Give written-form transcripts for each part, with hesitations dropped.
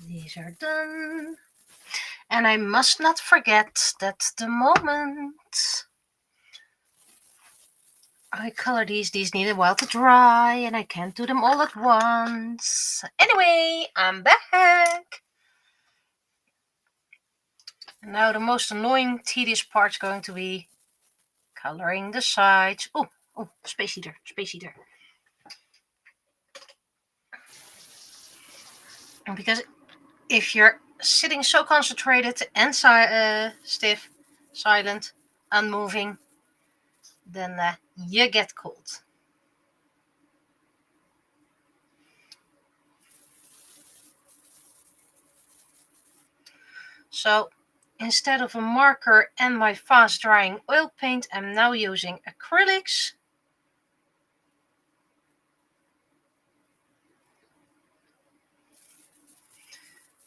These are done. And I must not forget that the moment I color these need a while to dry, and I can't do them all at once. Anyway, I'm back. And now the most annoying, tedious part is going to be coloring the sides. Oh, space heater. Because if you're sitting so concentrated and stiff, silent, unmoving, then you get cold. So instead of a marker and my fast drying oil paint, I'm now using acrylics.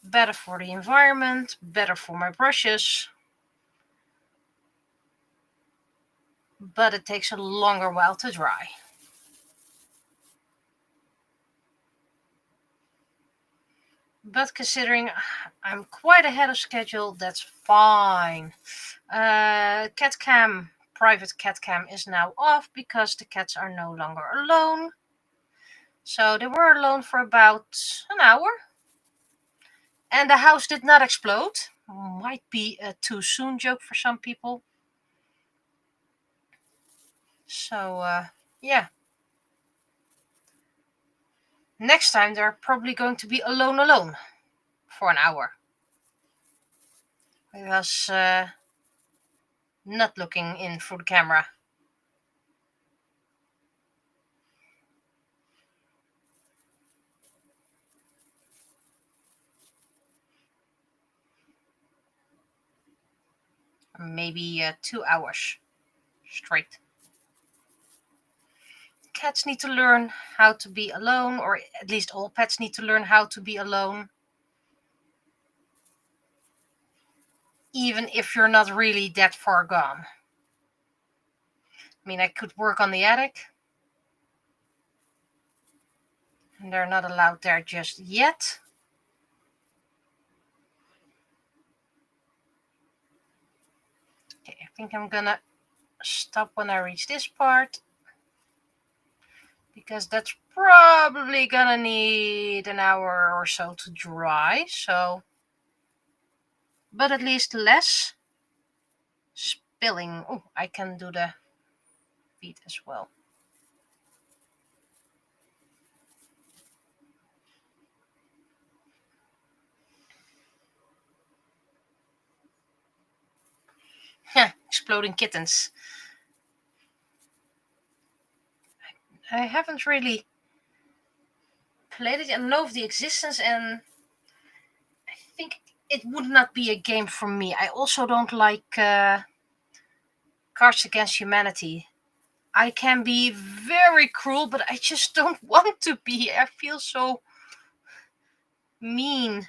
Better for the environment, better for my brushes. But it takes a longer while to dry. But considering I'm quite ahead of schedule, that's fine. Private cat cam is now off because the cats are no longer alone. So they were alone for about an hour. And the house did not explode. Might be a too soon joke for some people. So, yeah. Next time they're probably going to be alone for an hour. I was not looking in through the camera. Maybe 2 hours straight. Cats need to learn how to be alone, or at least all pets need to learn how to be alone. Even if you're not really that far gone. I mean, I could work on the attic. And they're not allowed there just yet. Okay, I think I'm gonna stop when I reach this part. Because that's probably gonna need an hour or so to dry, so... But at least less spilling. Oh, I can do the feet as well. Exploding kittens. I haven't really played it. I know of the existence, and I think it would not be a game for me. I also don't like Cards Against Humanity. I can be very cruel, but I just don't want to be. I feel so mean.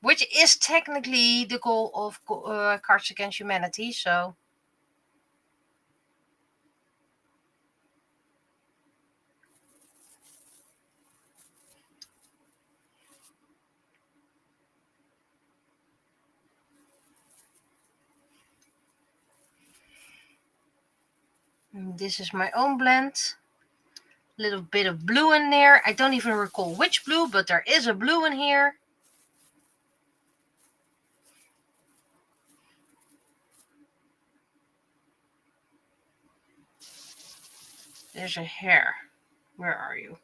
Which is technically the goal of Cards Against Humanity, so... This is my own blend. Little bit of blue in there. I don't even recall which blue, but there is a blue in here. There's a hair. Where are you?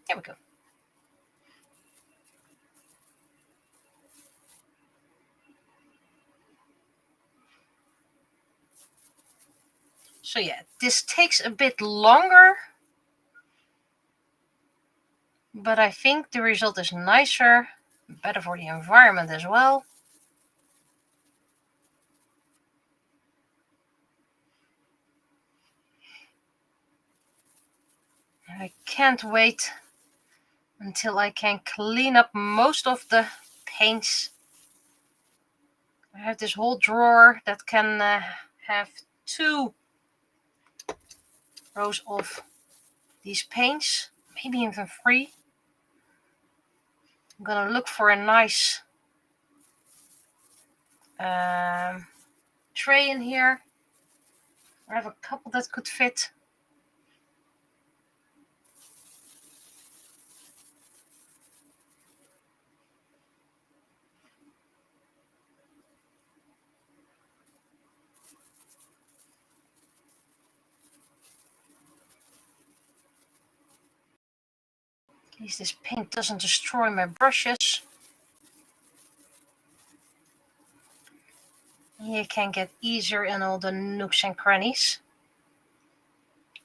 There we go. So yeah, this takes a bit longer. But I think the result is nicer. Better for the environment as well. I can't wait until I can clean up most of the paints. I have this whole drawer that can have 2 rows of these paints, maybe even free. I'm gonna look for a nice tray in here. I have a couple that could fit. At least this paint doesn't destroy my brushes. You can get easier in all the nooks and crannies.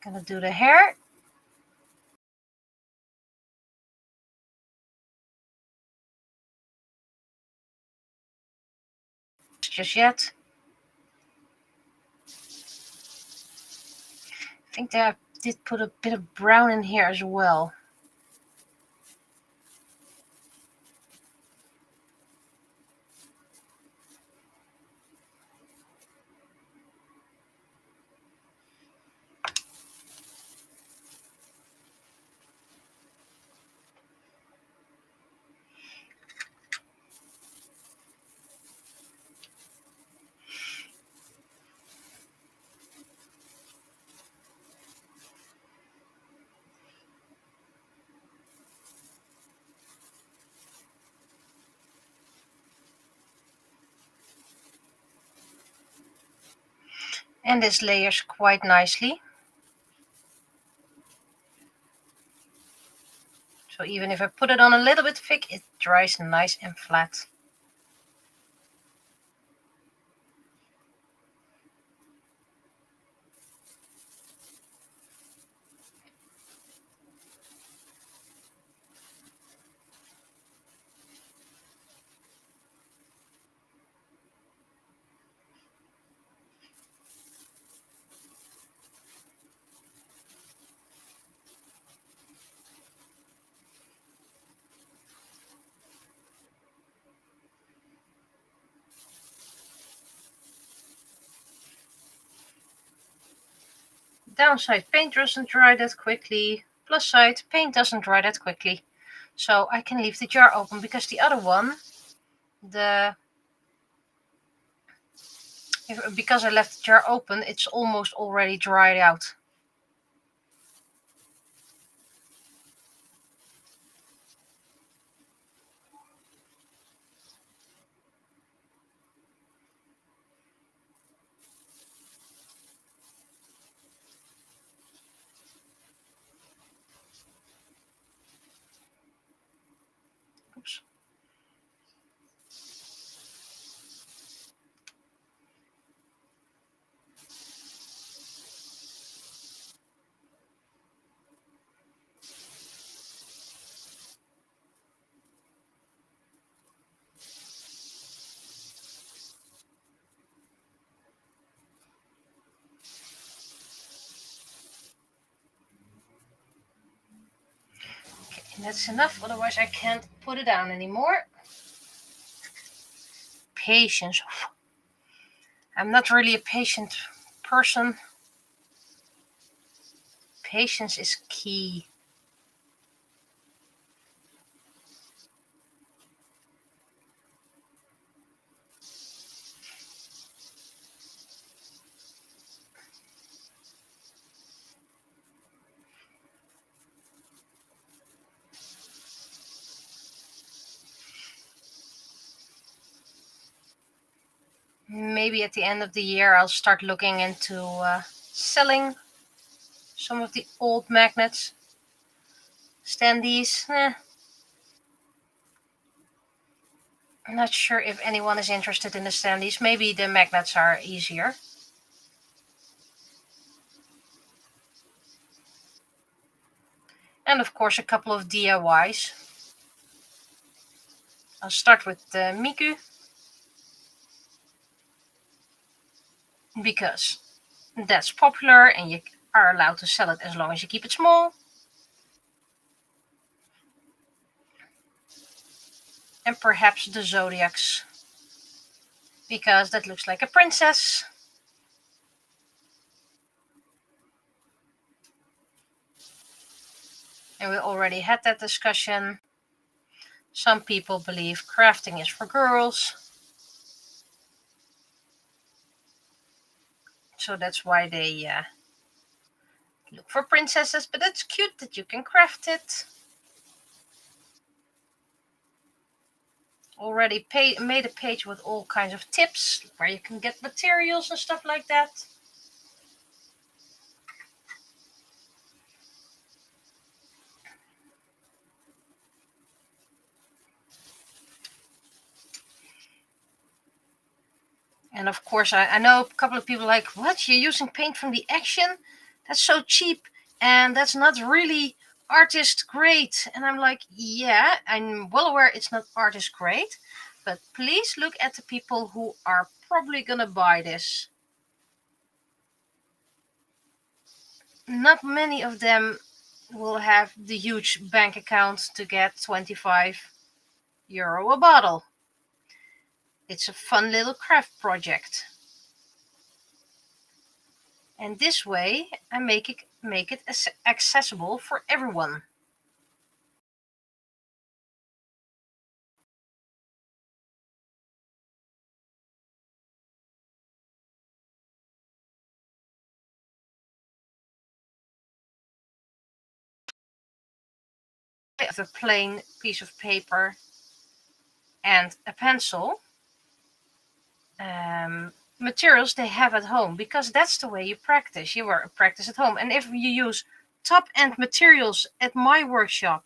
Gonna do the hair. Just yet. I think that I did put a bit of brown in here as well. And this layers quite nicely. So even if I put it on a little bit thick, it dries nice and flat. Downside, paint doesn't dry that quickly. Plus side, paint doesn't dry that quickly. So I can leave the jar open because the other one, because I left the jar open, it's almost already dried out. Oops. Okay, that's enough, otherwise I can't put it down anymore. Patience. I'm not really a patient person. Patience is key. Maybe at the end of the year I'll start looking into selling some of the old magnets. Standees, I'm not sure if anyone is interested in the standees. Maybe the magnets are easier. And of course a couple of DIYs. I'll start with the Miku, because that's popular and you are allowed to sell it as long as you keep it small. And perhaps the Zodiacs, because that looks like a princess. And we already had that discussion. Some people believe crafting is for girls. So that's why they look for princesses. But it's cute that you can craft it. Already made a page with all kinds of tips where you can get materials and stuff like that. And of course, I know a couple of people like, what? You're using paint from the Action? That's so cheap. And that's not really artist grade. And I'm like, yeah, I'm well aware it's not artist grade. But please look at the people who are probably going to buy this. Not many of them will have the huge bank account to get €25 a bottle. It's a fun little craft project. And this way I make it accessible for everyone. I have a plain piece of paper and a pencil. Materials they have at home, because that's the way you practice. You practice at home. And if you use top-end materials at my workshop,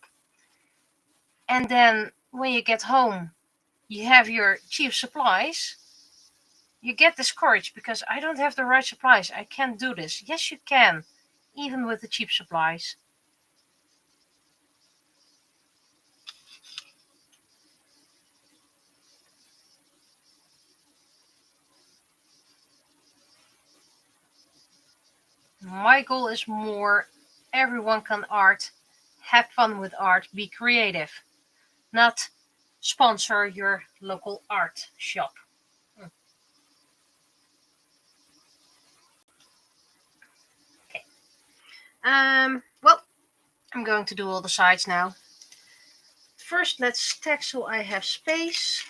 and then when you get home you have your cheap supplies, you get discouraged because I don't have the right supplies. I can't do this. Yes, you can, even with the cheap supplies. My goal is more everyone can art, have fun with art, be creative, not sponsor your local art shop. Okay. Well, I'm going to do all the sides now. First, let's stack so I have space.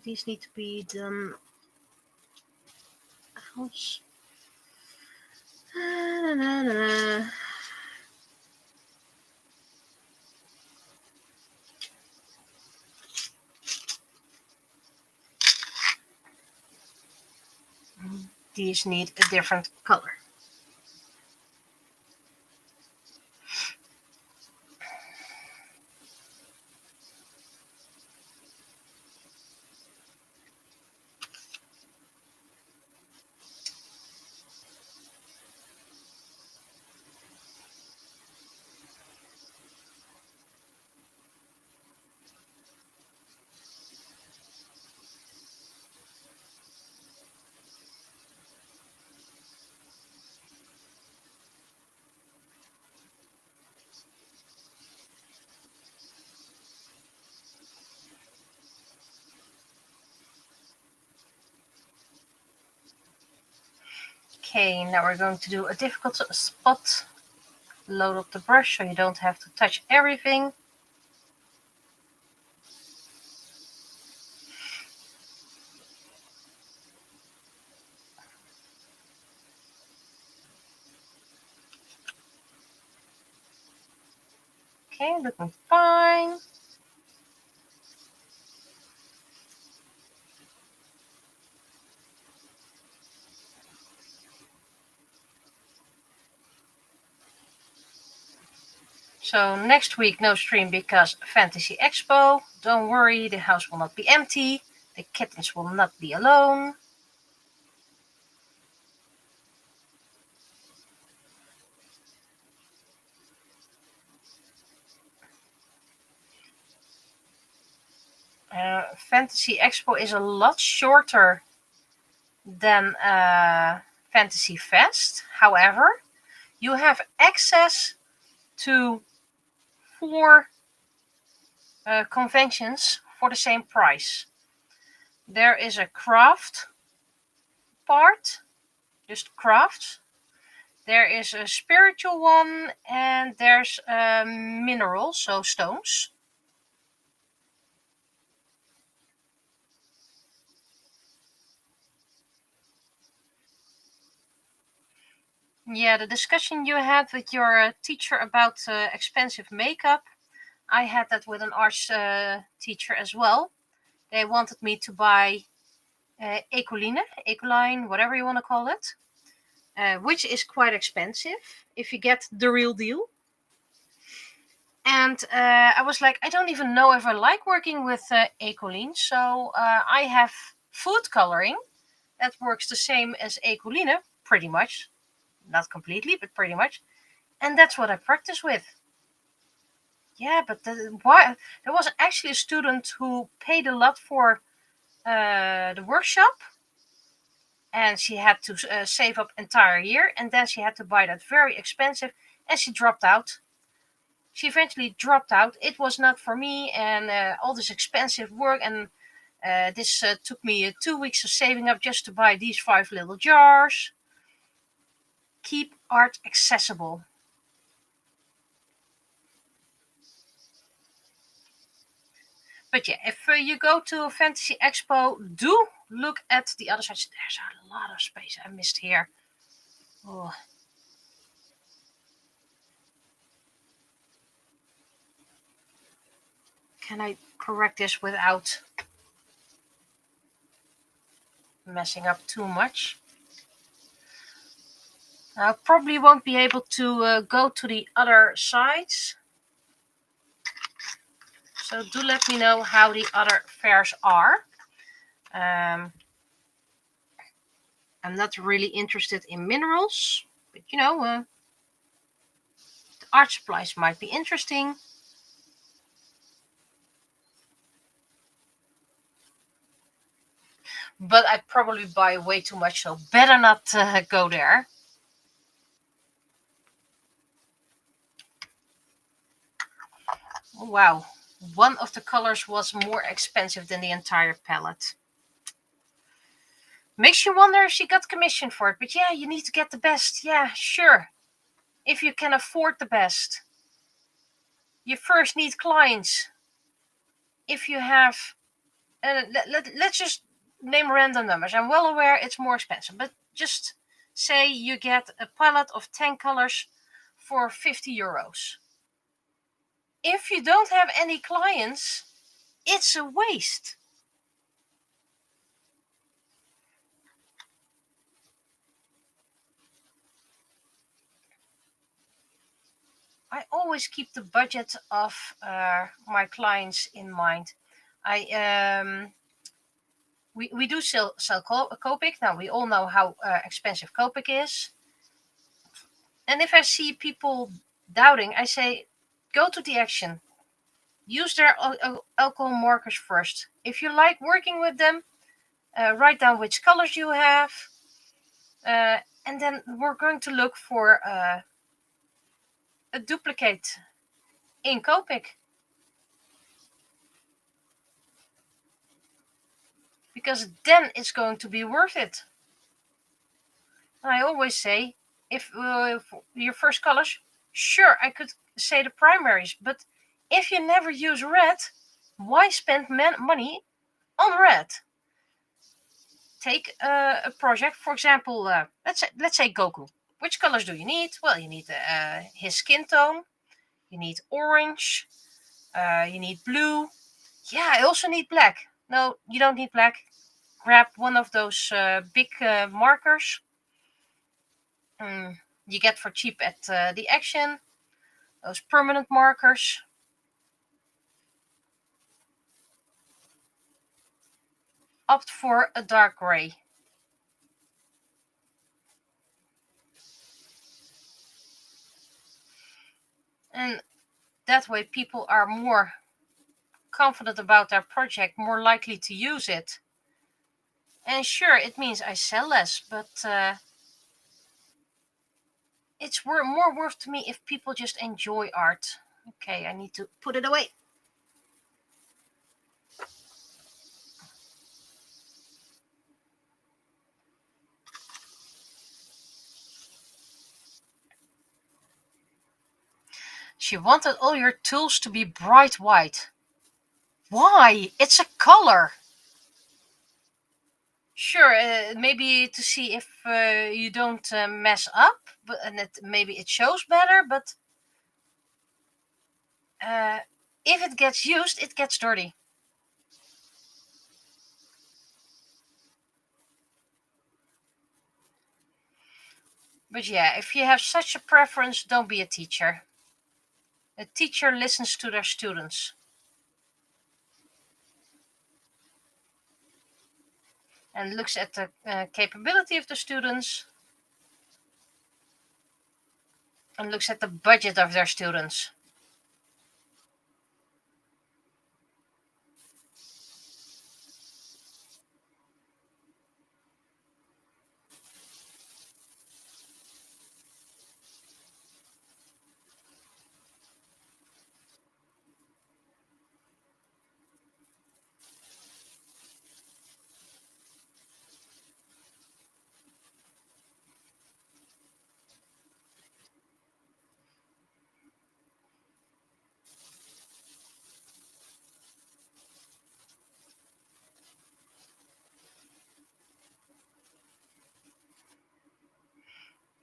These need to be done out. These need a different color. Okay, now we're going to do a difficult spot. Load up the brush so you don't have to touch everything. Okay, looking fine. So next week no stream because Fantasy Expo. Don't worry, the house will not be empty. The kittens will not be alone. Fantasy Expo is a lot shorter than Fantasy Fest. However, you have access to 4 conventions for the same price. There is a craft part, just crafts. There is a spiritual one, and there's minerals, so stones. Yeah, the discussion you had with your teacher about expensive makeup, I had that with an arts teacher as well. They wanted me to buy Ecoline, whatever you want to call it, which is quite expensive if you get the real deal. And I was like, I don't even know if I like working with Ecoline, so I have food coloring that works the same as Ecoline, pretty much. Not completely, but pretty much. And that's what I practice with. Yeah, but why? There was actually a student who paid a lot for the workshop, and she had to save up entire year, and then she had to buy that very expensive, and she dropped out. She eventually dropped out. It was not for me, and all this expensive work, and this took me 2 weeks of saving up just to buy these 5 little jars. Keep art accessible. But yeah, if you go to a fantasy expo, do look at the other side. There's a lot of space I missed here. Oh. Can I correct this without messing up too much? I probably won't be able to go to the other sides. So do let me know how the other fairs are. I'm not really interested in minerals, but the art supplies might be interesting. But I'd probably buy way too much, so better not go there. Oh, wow, one of the colors was more expensive than the entire palette. Makes you wonder if she got commissioned for it, but yeah, you need to get the best. Yeah, sure. If you can afford the best. You first need clients. If you have, let's just name random numbers. I'm well aware it's more expensive, but just say you get a palette of 10 colors for €50. If you don't have any clients, it's a waste. I always keep the budget of my clients in mind. We do sell Copic. Now we all know how expensive Copic is. And if I see people doubting, I say, go to the action. Use their alcohol markers first. If you like working with them, write down which colors you have. And then we're going to look for a duplicate in Copic. Because then it's going to be worth it. And I always say, if your first colors, sure, I could say the primaries, but if you never use red, why spend money on red? Take a project, for example, let's say Goku. Which colors do you need? Well, you need his skin tone, you need orange, you need blue. Yeah, I also need black. No, you don't need black. Grab one of those big markers you get for cheap at the action. Those permanent markers. Opt for a dark gray. And that way people are more confident about their project, more likely to use it. And sure, it means I sell less, but it's more worth to me if people just enjoy art. Okay, I need to put it away. She wanted all your tools to be bright white. Why? It's a color. Sure, maybe to see if you don't mess up, but maybe it shows better. But if it gets used, it gets dirty. But yeah, if you have such a preference, don't be a teacher. A teacher listens to their students and looks at the capability of the students and looks at the budget of their students.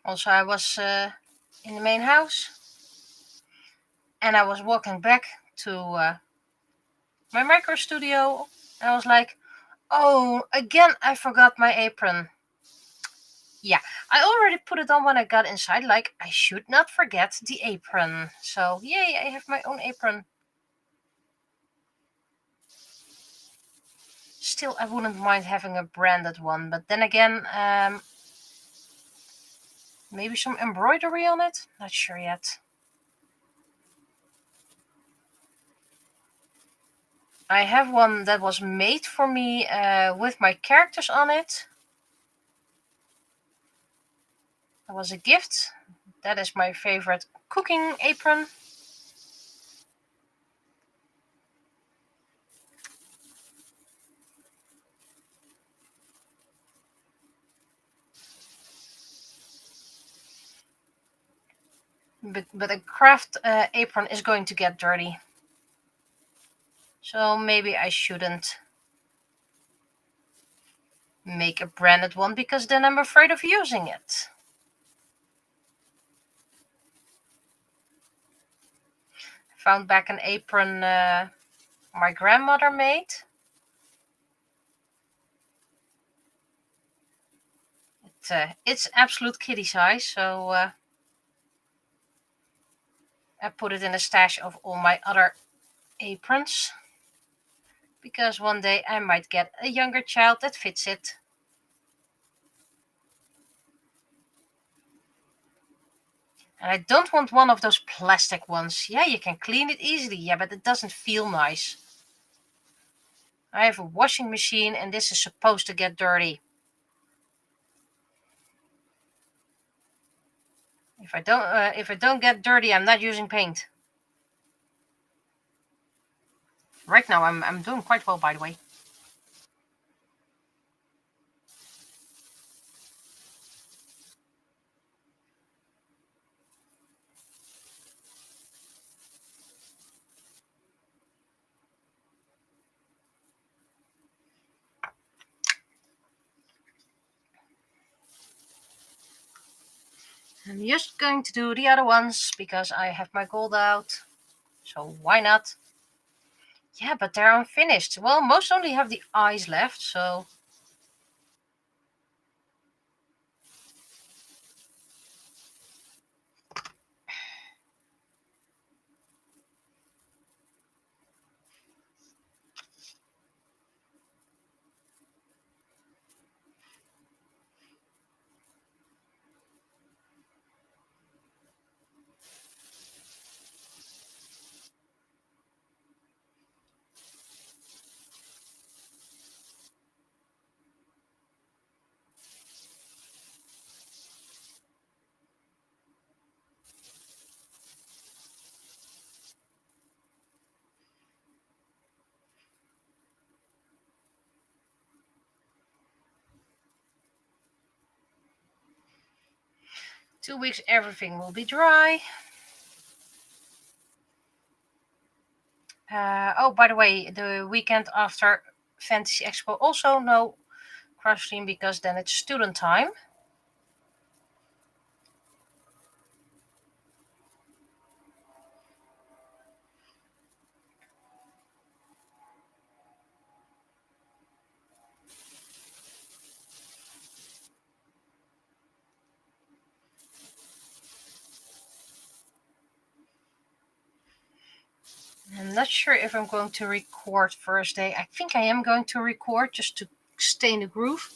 Also, I was in the main house and I was walking back to my micro studio and I was like, oh, again, I forgot my apron. Yeah, I already put it on when I got inside, like I should not forget the apron. So, yay, I have my own apron. Still, I wouldn't mind having a branded one, but then again, maybe some embroidery on it? Not sure yet. I have one that was made for me with my characters on it. That was a gift. That is my favorite cooking apron. But a craft apron is going to get dirty. So maybe I shouldn't make a branded one because then I'm afraid of using it. Found back an apron my grandmother made. It's absolute kiddie size, so I put it in a stash of all my other aprons. Because one day I might get a younger child that fits it. And I don't want one of those plastic ones. Yeah, you can clean it easily, yeah, but it doesn't feel nice. I have a washing machine and this is supposed to get dirty. If I don't get dirty, I'm not using paint. Right now I'm doing quite well, by the way. I'm just going to do the other ones because I have my gold out. So why not? Yeah, but they're unfinished. Well, most only have the eyes left, so... ...2 weeks everything will be dry. Oh, by the way, the weekend after Fantasy Expo also no cross stream because then it's student time. I'm not sure if I'm going to record Thursday. I think I am going to record just to stay in the groove.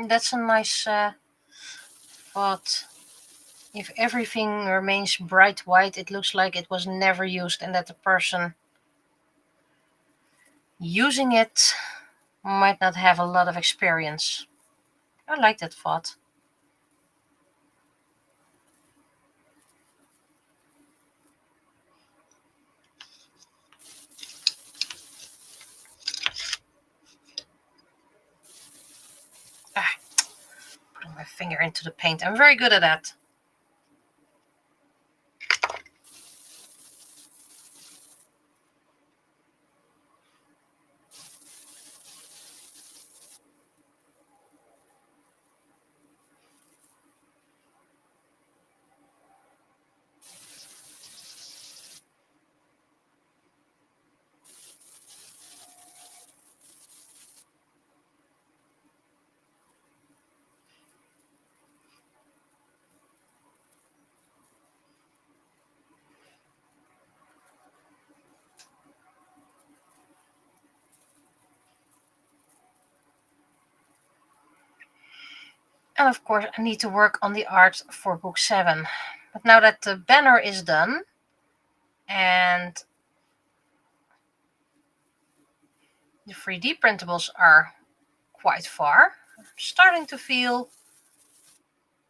That's a nice thought. If everything remains bright white, it looks like it was never used and that the person using it might not have a lot of experience. I like that thought. Ah, putting my finger into the paint. I'm very good at that. And of course, I need to work on the art for book 7. But now that the banner is done and the 3D printables are quite far, I'm starting to feel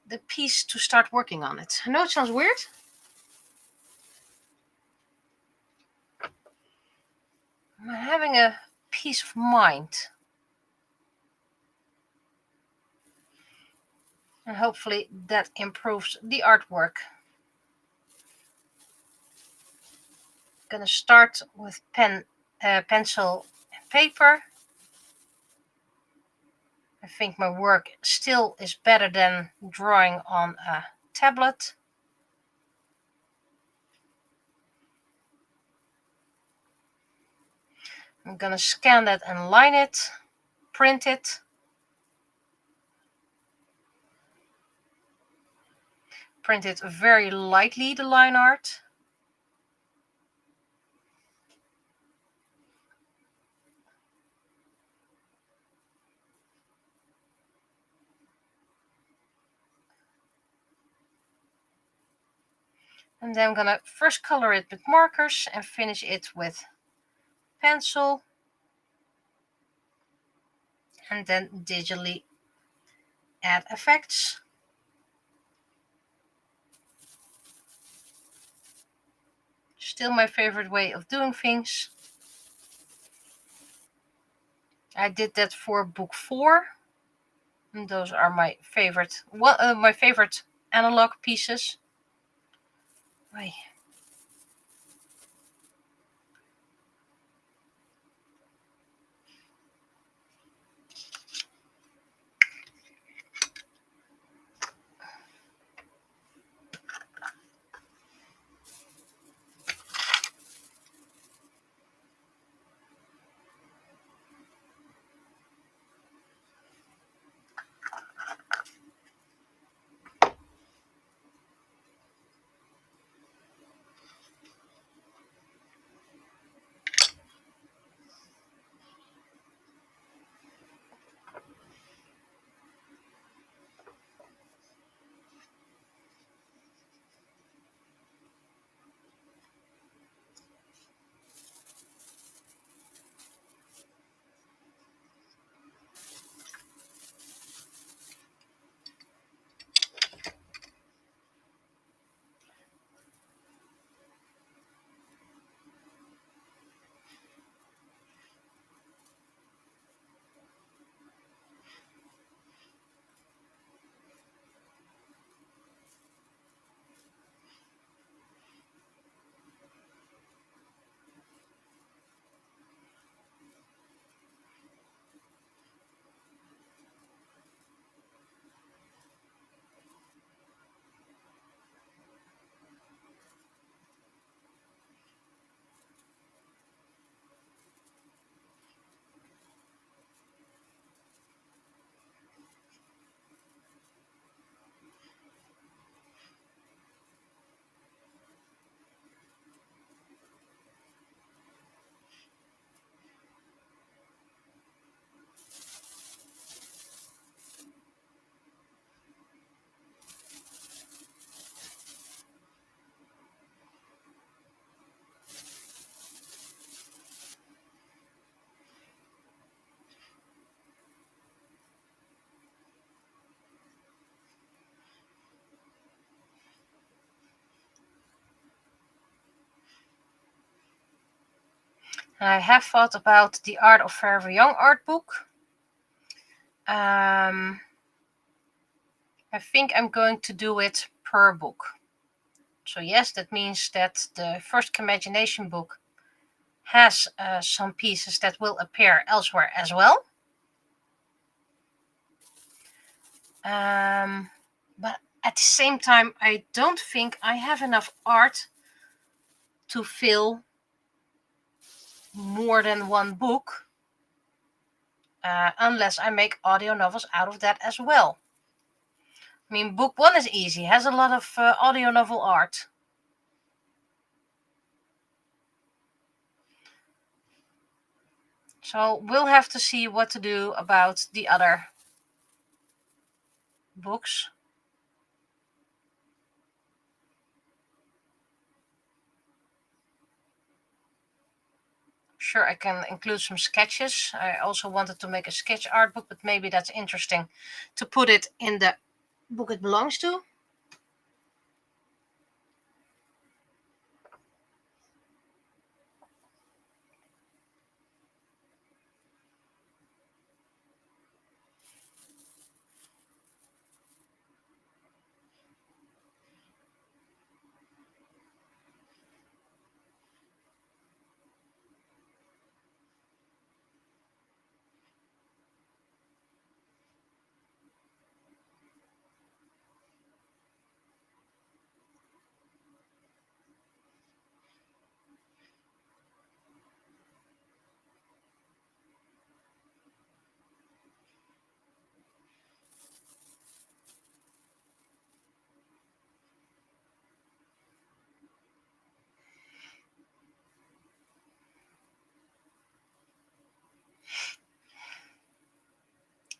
the piece to start working on it. I know it sounds weird. I'm having a peace of mind. And hopefully that improves the artwork. Gonna start with pencil and paper. I think my work still is better than drawing on a tablet. I'm gonna scan that and line it, print it. Print it very lightly, the line art. And then I'm gonna first color it with markers and finish it with pencil. And then digitally add effects. Still my favorite way of doing things. I did that for book 4. And those are my favorite, my favorite analog pieces. Right. I have thought about the Art of Forever Young art book. I think I'm going to do it per book. So yes, that means that the first imagination book has some pieces that will appear elsewhere as well. But at the same time, I don't think I have enough art to fill more than one book, unless I make audio novels out of that as well. I mean, book 1 is easy, has a lot of audio novel art. So we'll have to see what to do about the other books. Sure, I can include some sketches. I also wanted to make a sketch art book, but maybe that's interesting to put it in the book it belongs to.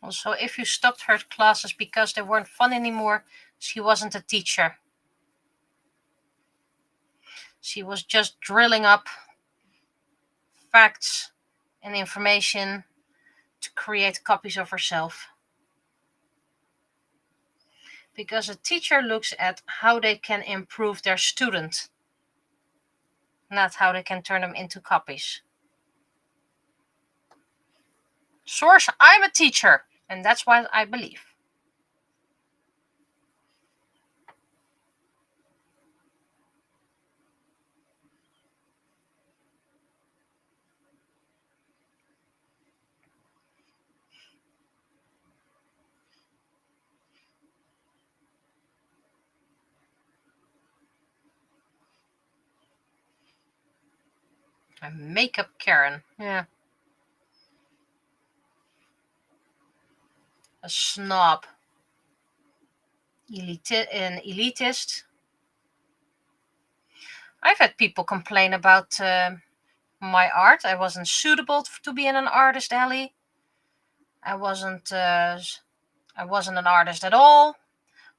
Also, if you stopped her classes because they weren't fun anymore, she wasn't a teacher. She was just drilling up facts and information to create copies of herself. Because a teacher looks at how they can improve their student, not how they can turn them into copies. Source, I'm a teacher, and that's what I believe. A makeup Karen. Yeah. A snob. An elitist. I've had people complain about my art. I wasn't suitable to be in an artist alley. I wasn't an artist at all.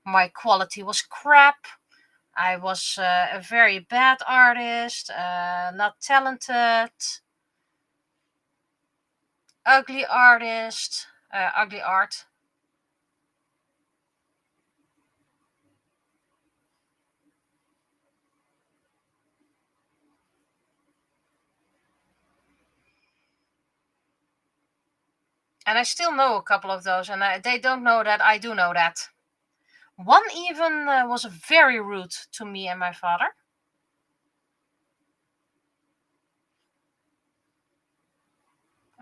My quality was crap. I was a very bad artist, not talented, ugly artist, ugly art. And I still know a couple of those, and they don't know that I do know that. One even was very rude to me and my father.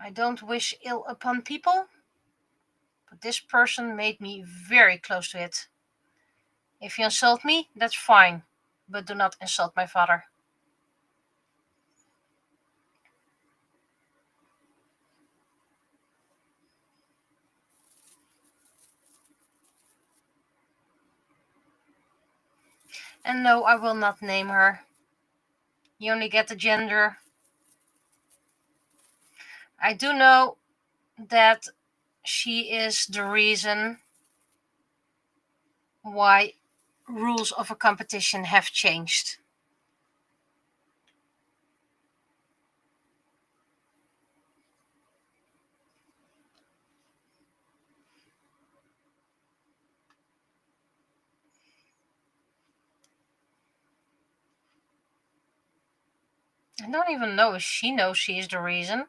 I don't wish ill upon people, but this person made me very close to it. If you insult me, that's fine, but do not insult my father. And no, I will not name her. You only get the gender. I do know that she is the reason why rules of a competition have changed. I don't even know if she knows she is the reason.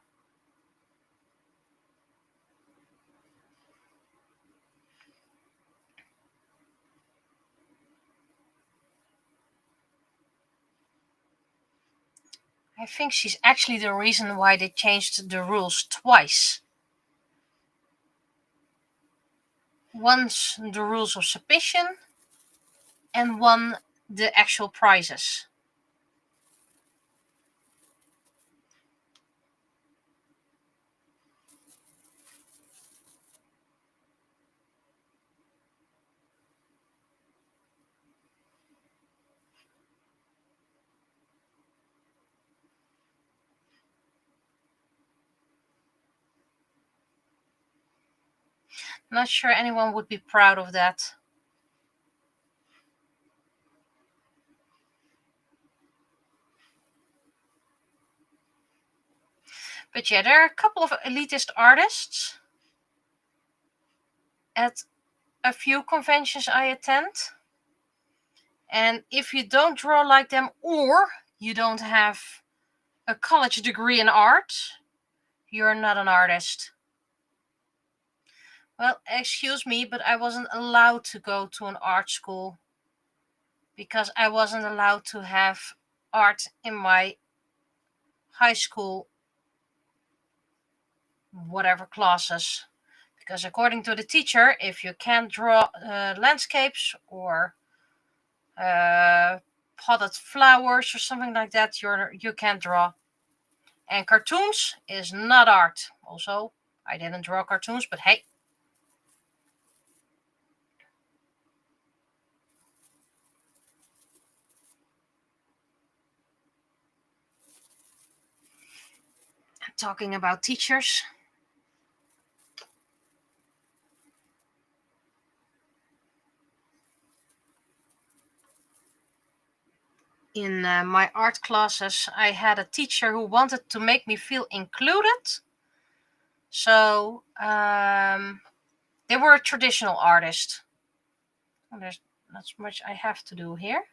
I think she's actually the reason why they changed the rules twice. Once the rules of submission and one the actual prizes. Not sure anyone would be proud of that. But yeah, there are a couple of elitist artists at a few conventions I attend. And if you don't draw like them or you don't have a college degree in art, you're not an artist. Well, excuse me, but I wasn't allowed to go to an art school because I wasn't allowed to have art in my high school, whatever classes. Because according to the teacher, if you can't draw landscapes or potted flowers or something like that, you can't draw. And cartoons is not art. Also, I didn't draw cartoons, but hey. Talking about teachers. In my art classes, I had a teacher who wanted to make me feel included. So they were a traditional artist. Oh, there's not much I have to do here.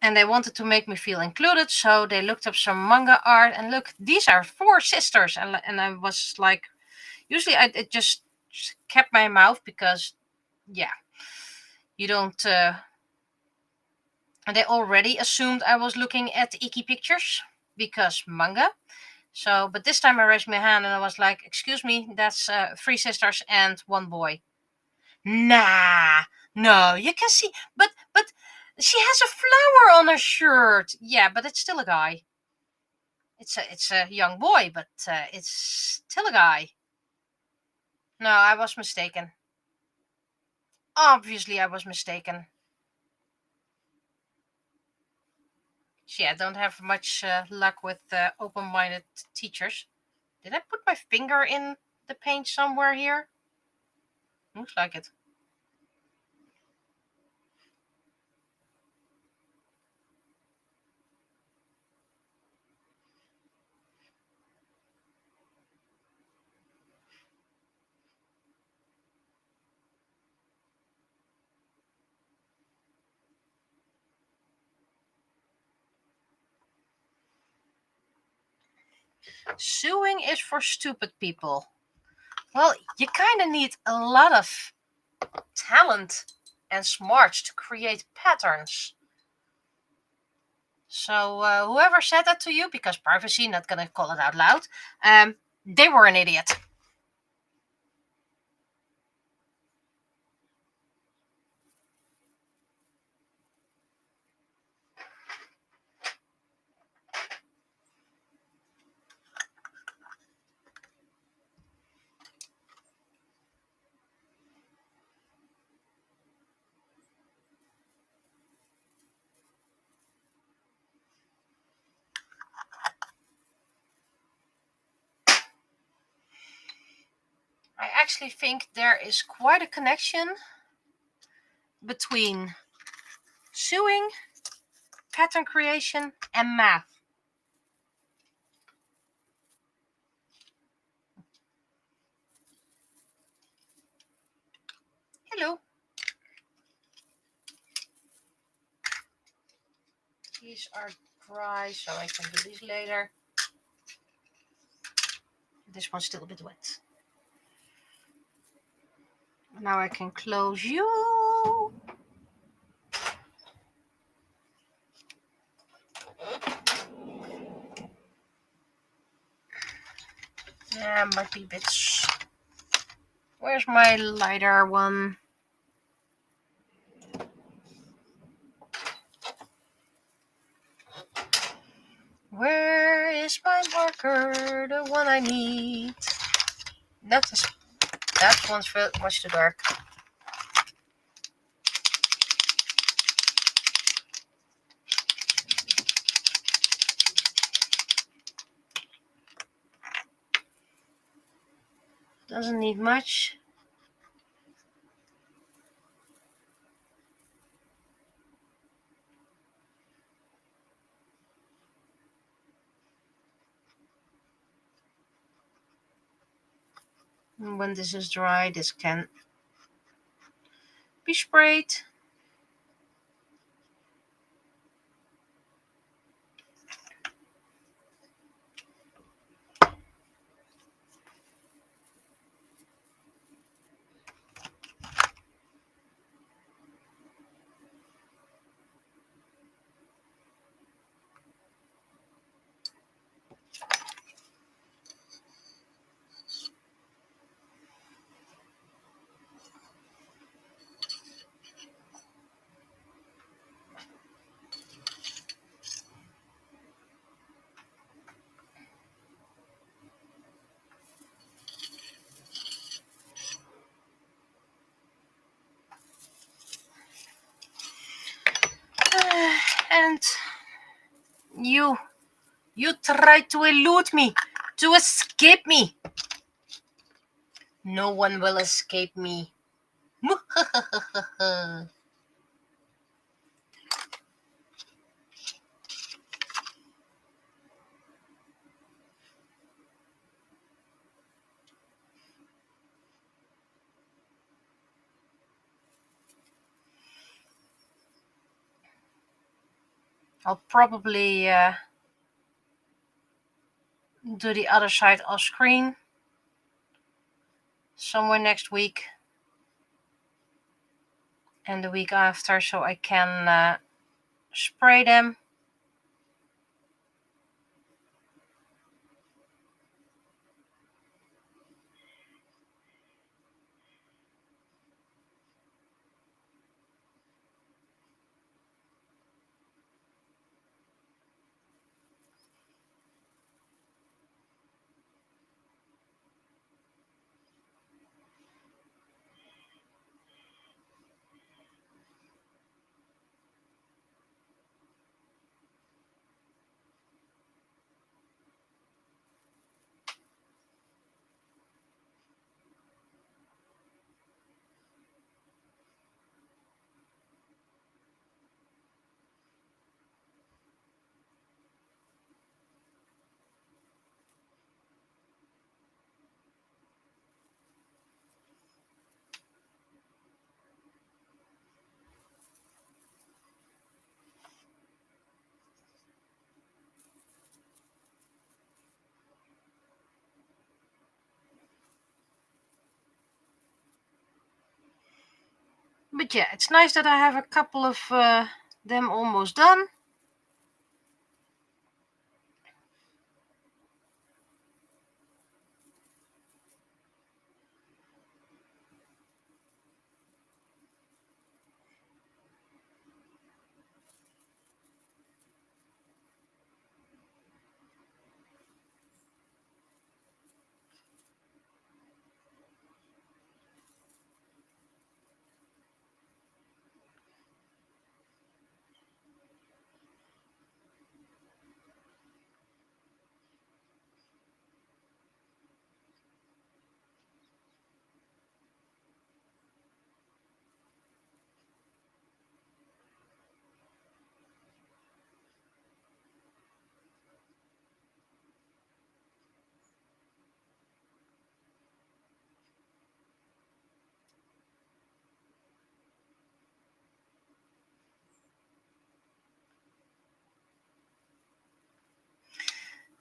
And they wanted to make me feel included, so they looked up some manga art. And look, these are 4 sisters. And I was like, usually I just kept my mouth because, yeah, you don't. They already assumed I was looking at icky pictures because manga. So, but this time I raised my hand and I was like, "Excuse me, that's 3 sisters and 1 boy." Nah, no, you can see, but she has a flower on her shirt. Yeah, but it's still a guy. It's a young boy, but it's still a guy. No, I was mistaken. Obviously, I was mistaken. So yeah, I don't have much luck with open-minded teachers. Did I put my finger in the paint somewhere here? Looks like it. Sewing is for stupid people. Well, you kind of need a lot of talent and smarts to create patterns. So whoever said that to you, because privacy, not gonna call it out loud, they were an idiot. I actually think there is quite a connection between sewing, pattern creation, and math. Hello. These are dry, so I can do these later. This one's still a bit wet. Now I can close you. Yeah, might be a bit. Where's my lighter one? Where is my marker? The one I need. That one's much too dark. Doesn't need much. And when this is dry, this can be sprayed. And you tried to elude me, to escape me. No one will escape me. I'll probably do the other side off screen somewhere next week and the week after, so I can spray them. But yeah, it's nice that I have a couple of them almost done.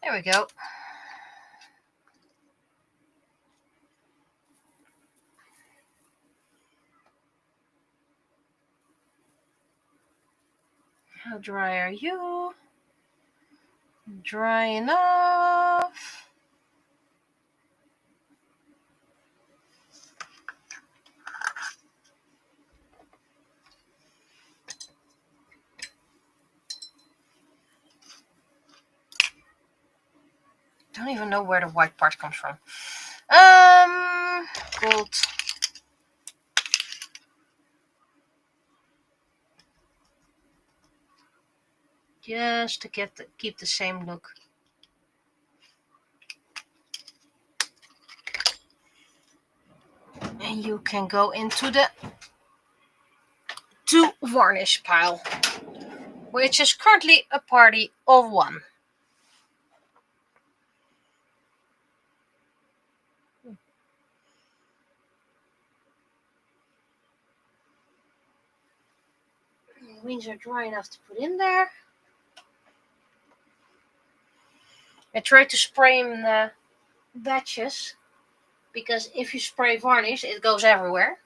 There we go. How dry are you? Dry enough. Don't even know where the white part comes from. Gold. Just to keep the same look. And you can go into the to varnish pile, which is currently a party of 1. Wings are dry enough to put in there. I tried to spray in the batches, because if you spray varnish, it goes everywhere.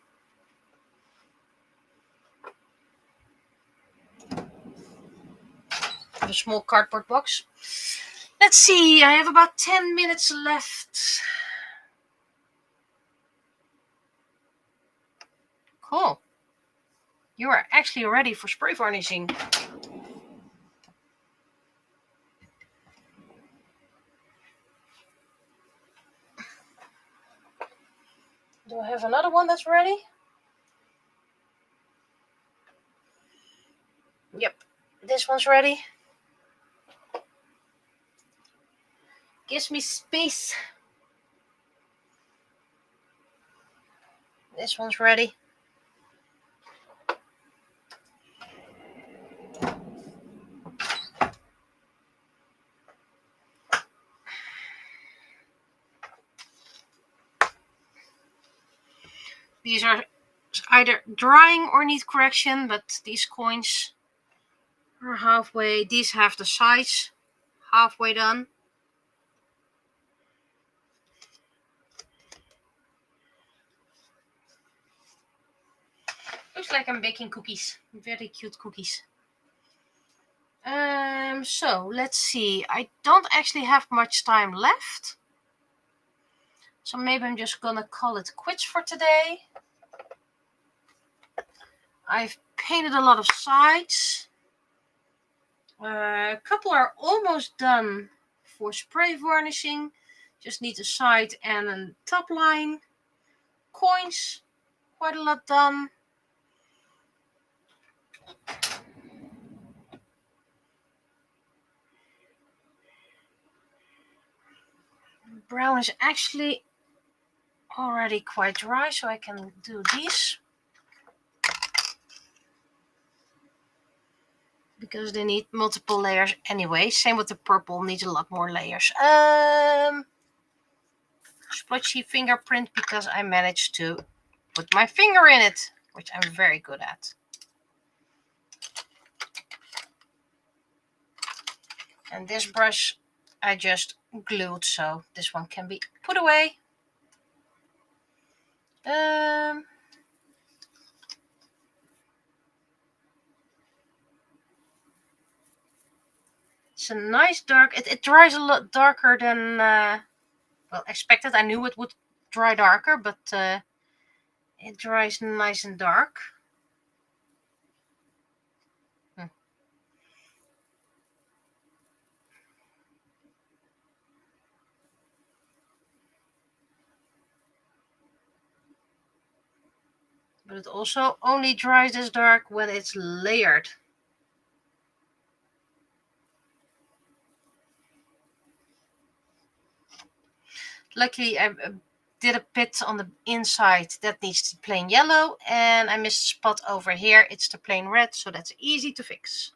A small cardboard box. Let's see, I have about 10 minutes left. Cool. You are actually ready for spray varnishing. Do I have another one that's ready? Yep, this one's ready. Gives me space. This one's ready. These are either drying or need correction, but these coins are halfway. These have the sides halfway done. Looks like I'm baking cookies. Very cute cookies. So let's see. I don't actually have much time left. So maybe I'm just gonna call it quits for today. I've painted a lot of sides. A couple are almost done for spray varnishing. Just need a side and a top line. Coins, quite a lot done. Brown is actually already quite dry, so I can do these. Because they need multiple layers anyway. Same with the purple, needs a lot more layers. Splotchy fingerprint, because I managed to put my finger in it, which I'm very good at. And this brush I just glued, so this one can be put away. It's a nice dark. It dries a lot darker than well, expected. I knew it would dry darker, but it dries nice and dark. But it also only dries this dark when it's layered. Luckily, I did a bit on the inside that needs the plain yellow, and I missed a spot over here. It's the plain red, so that's easy to fix.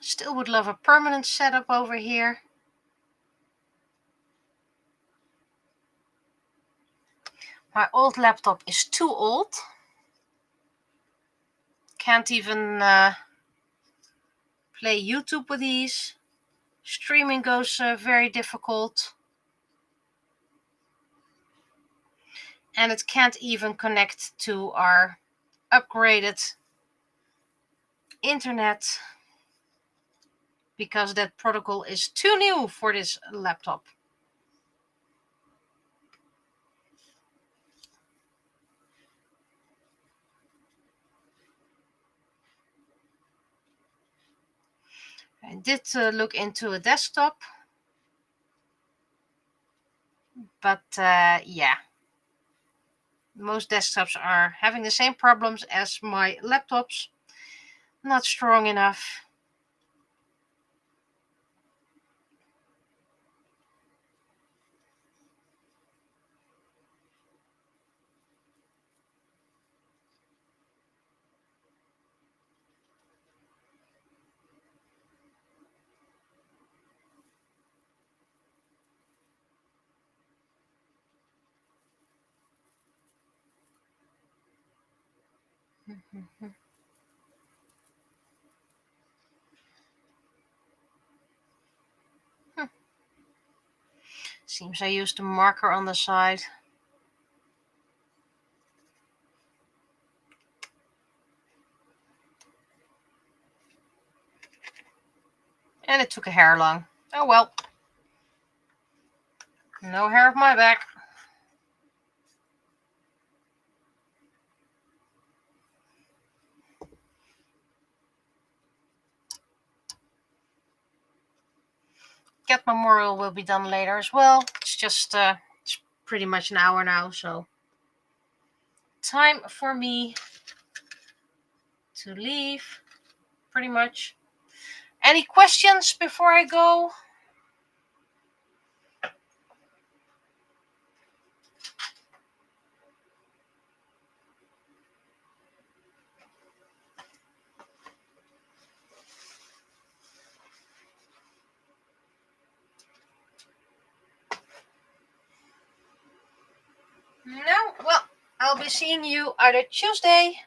Still would love a permanent setup over here. My old laptop is too old. Can't even play YouTube with these. Streaming goes very difficult. And it can't even connect to our upgraded internet because that protocol is too new for this laptop. I did look into a desktop, but yeah, most desktops are having the same problems as my laptops. Not strong enough. Seems I used a marker on the side. And it took a hair long. Oh well. No hair of my back. Cat Memorial will be done later as well. It's just it's pretty much an hour now, so time for me to leave, pretty much. Any questions before I go? No? Well, I'll be seeing you either Tuesday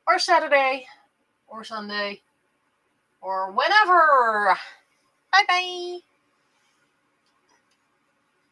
or Saturday or Sunday or whenever. Bye bye.